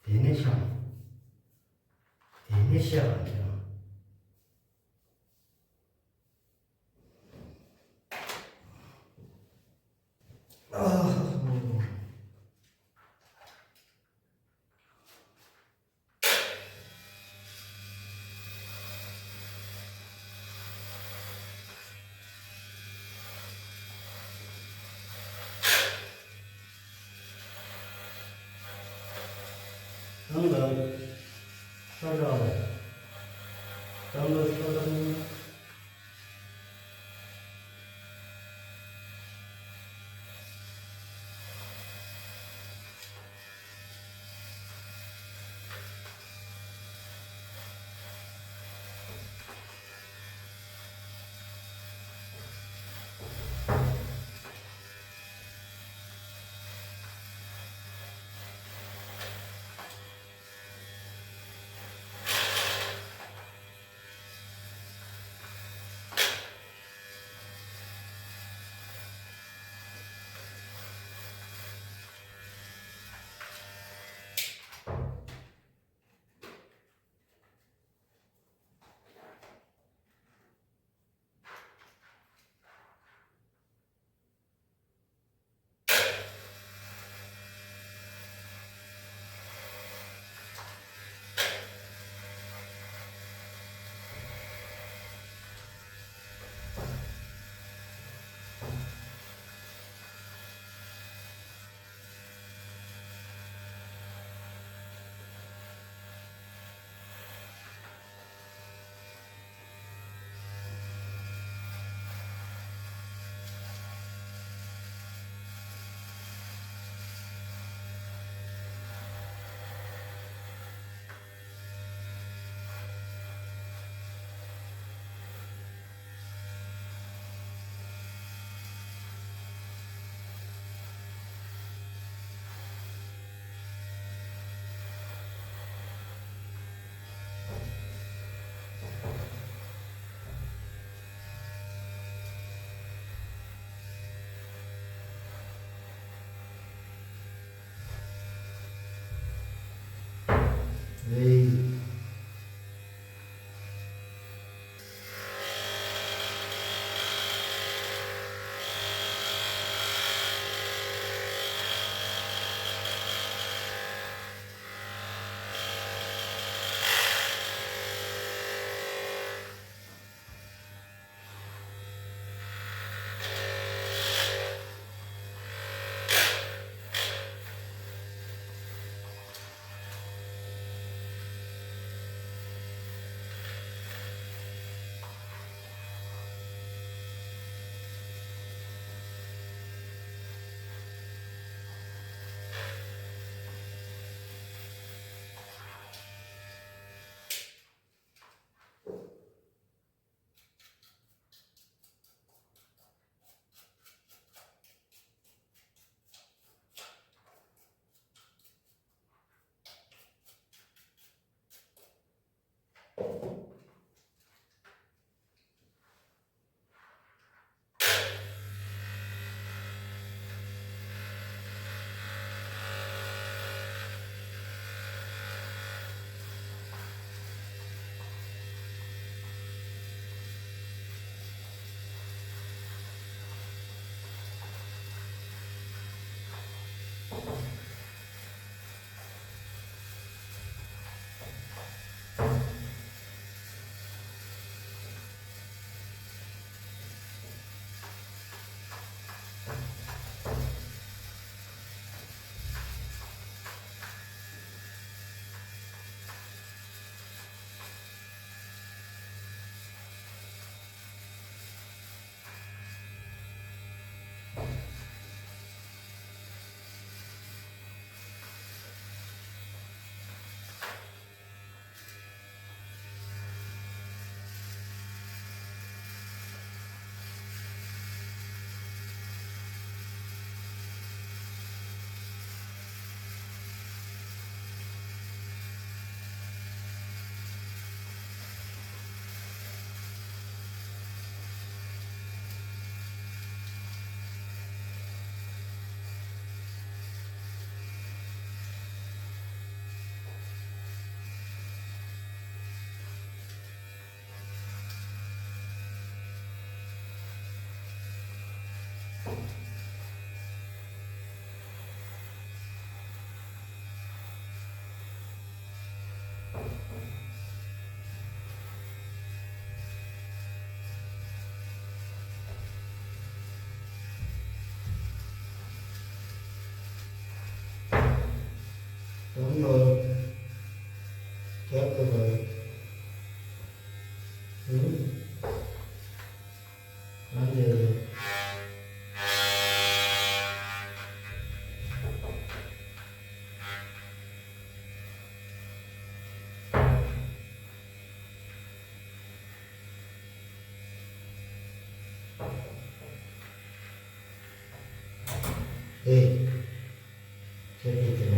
되네 샤 되네 샤等等，稍稍的，等等稍等。Tunggu. Siapa kau? Lanjut. Siapa itu?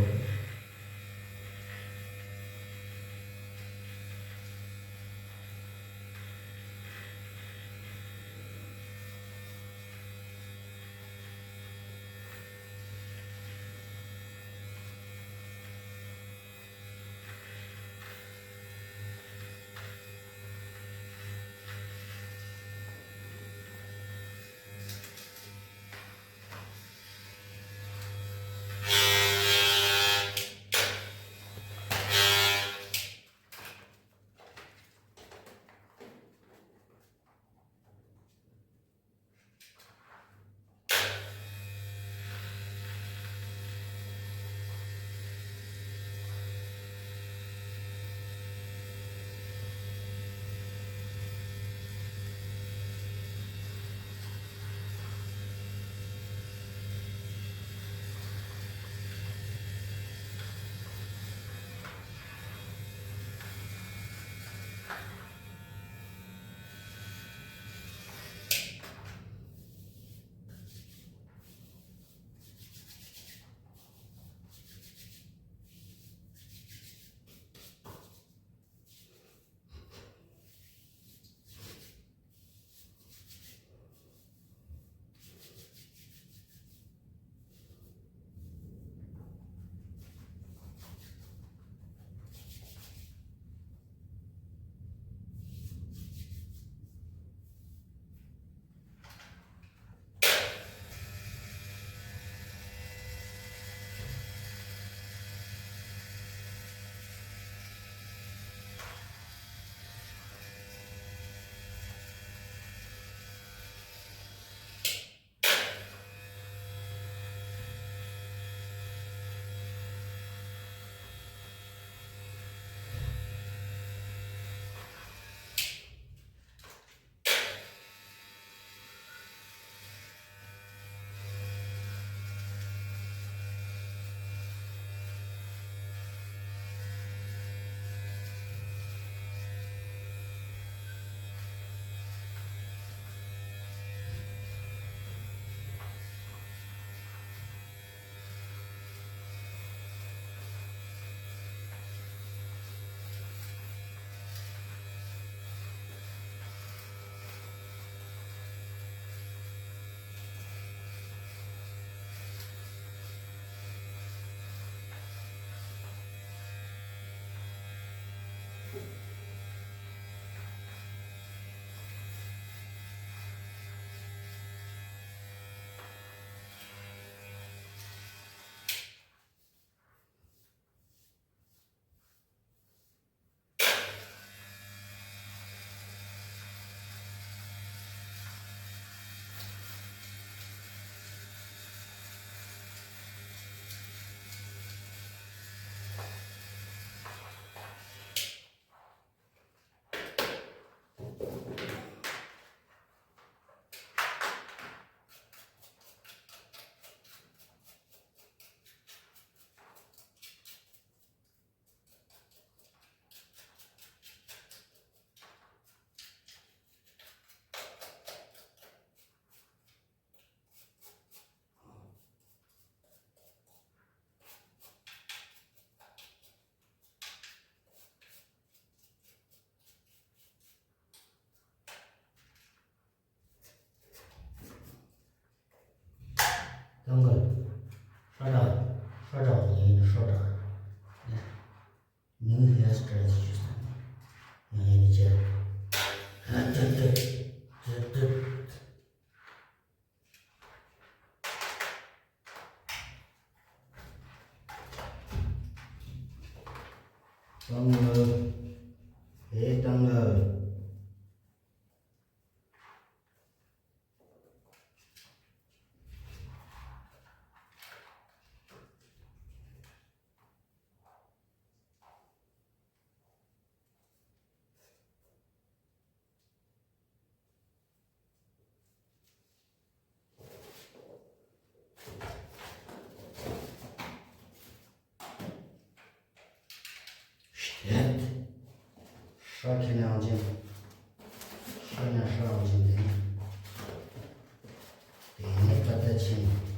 Tunggu. Shut up, you shut up. New hairstyle is used. Tunggu. Tunggu. 12년 시간을 살아오신데 대인이 받으신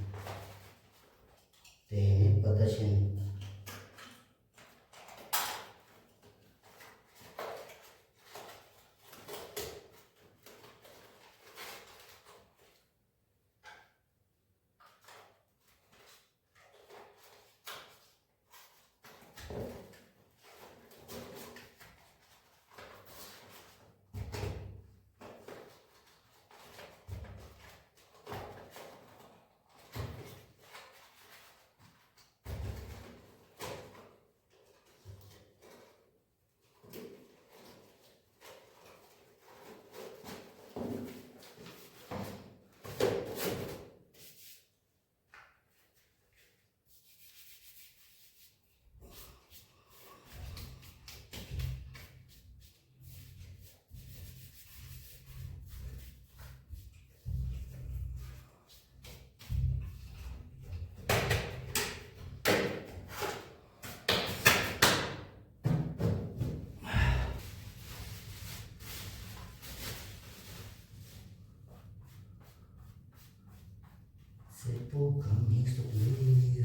세포 comings to play.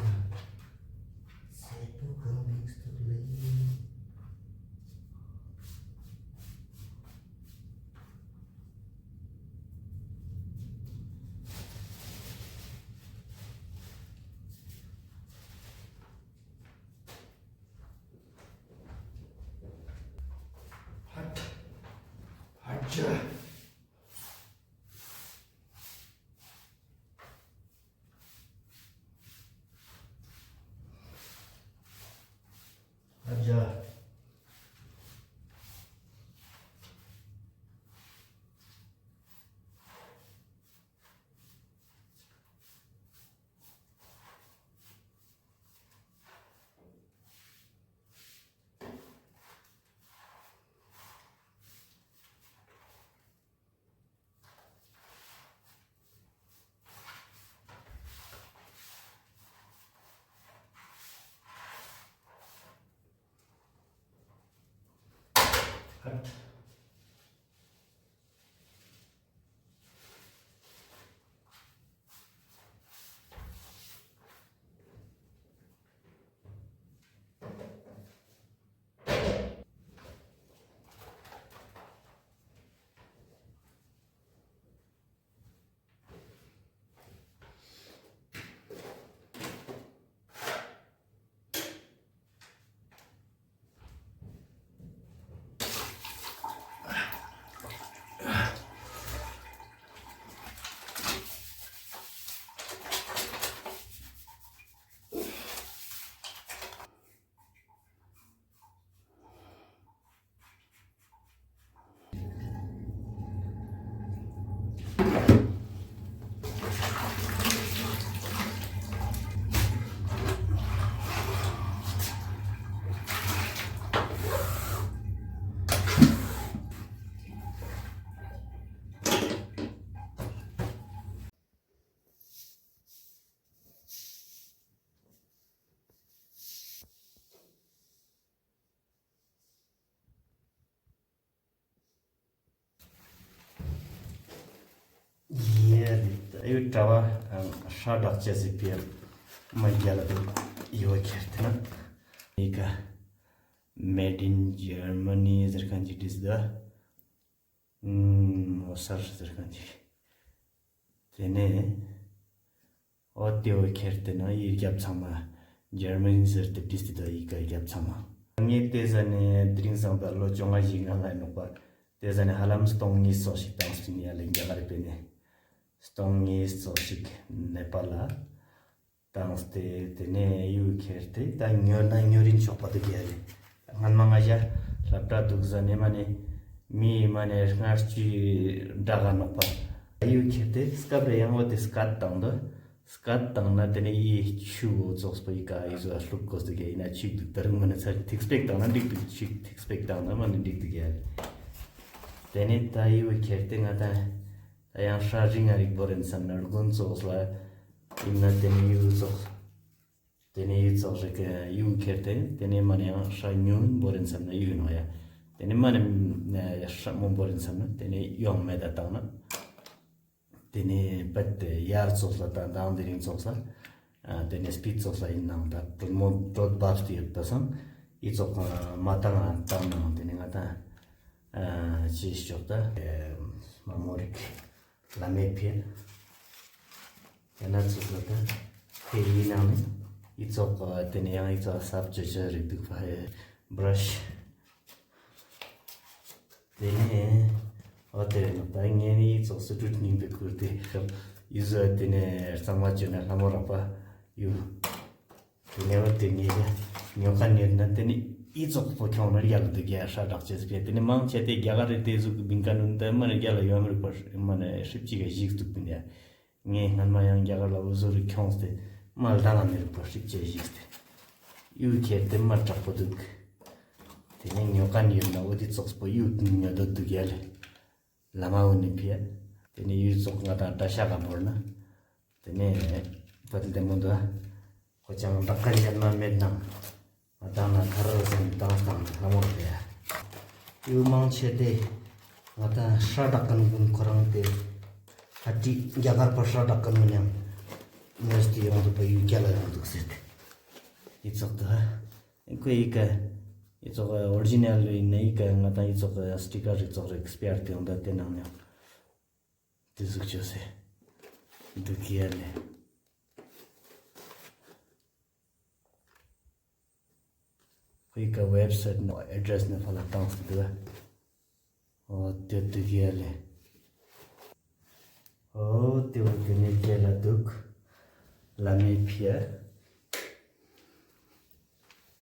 세포 comings to play. 하자. 하자. Ayu tawa shadak chesi pia magyala iwa kertena ika made in Germany zerkanji it is the osar zerkanji tene odyo kertena i gyap chama Germany zerte distida ika gyap chama ngi tezane drinksang da lo jonga jinga la no pa tezane halam stong ni so shi tang sin ya lengya gare pene Stongi soshik Nepala tangste tene yu kerte ta nyorin chopata gyare ngan mangaja lapta dugza ne mane mi mane ngarchi daga nopa yu kerte skabre yango te skat tangna tene i chu zospa ika izo asluk koste ge ina chik du tarung mane sa expect tangna dik chik expect tangna mane dik gyare tene ta yu kerte ngata yang charging arik boren samnar gonzo osla inna teni yu zog ke yu kerte teni man yang shanyun boren samna yu no ya Tene man shamomborin samna tene yong meda tangna tene pat yar tsosla ta downering tsosla tene speed tsosla innang ta mon dot basti tasam izok matanga tangna tene ngata chi shokta mamorik lamepia yana tsosla ta peri nami izok tene yang izok subject rituk fa brush tene hotel no tangeni so sututning de kurte user tene samajana lamorapa yu tene tene nyokan ne tene izok po kyonar yal de gya sha dakches pe tene mang chete gyagar te zu binkanun da man gyala yomr par man shipchi ga jik tu pinya nge nan ma yang gyagar la uzur kyonste mal dana mer par shipchi jikste yu ke te ma tapoduk tene nyokan yirna odi tsokspo yu nyo do dugyale lama uni pia tene yu tsok nga ta tasha ka borna tene patil de mundo kochang bakkan yanma medna matana kharar sen tang lamo pia yu mang chete nga ta shadakan gun korang te hati gyagar pa shadakan munyam university yang to pa yu gyala yang to set itsok ta ko ika 이쪽 오리지널로 있네 이까 나타 이쪽 스티커 이쪽 expert 온다 때나면 계속 주세요 두기야네 그러니까 웹사이트 너 애드레스는 팔아 땅스도 두기야네 두기네 켈라둑 라메피아